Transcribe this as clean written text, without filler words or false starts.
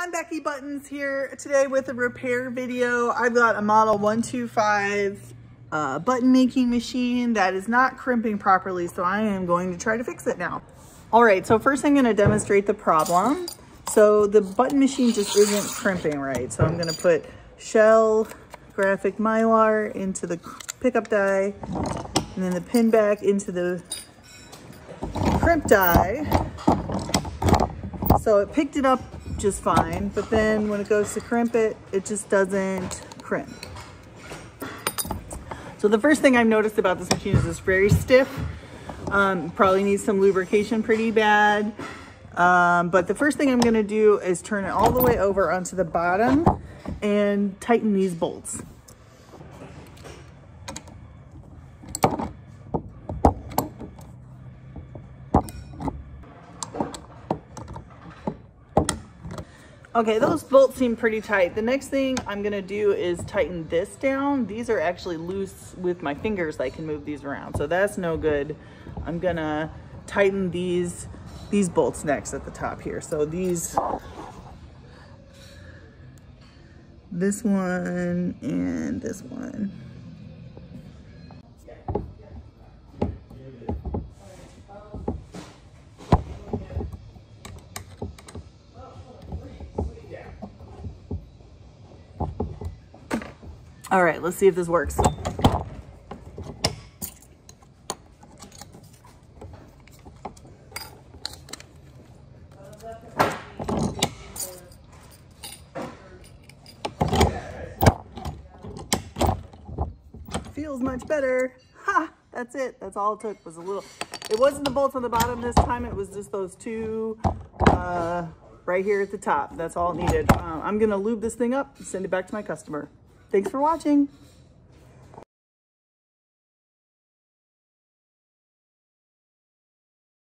I'm Becky Buttons here today with a repair video. I've got a model 125 button making machine that is not crimping properly, so I am going to try to fix it now. All right, so first I'm going to demonstrate the problem. So the button machine just isn't crimping right. So I'm going to put shell graphic mylar into the pickup die and then the pin back into the crimp die. So it picked it up just fine, but then when it goes to crimp it, it just doesn't crimp. So the first thing I've noticed about this machine is it's very stiff. Probably needs some lubrication pretty bad. But the first thing I'm gonna do is turn it all the way over onto the bottom and tighten these bolts. Okay, those bolts seem pretty tight. The next thing I'm gonna do is tighten this down. These are actually loose with my fingers. I can move these around, so that's no good. I'm gonna tighten these bolts next at the top here. So this one and this one. All right, let's see if this works. Feels much better. Ha! That's it. That's all it took was a little. It wasn't the bolts on the bottom this time. It was just those two right here at the top. That's all it needed. I'm gonna lube this thing up and send it back to my customer. Thanks for watching.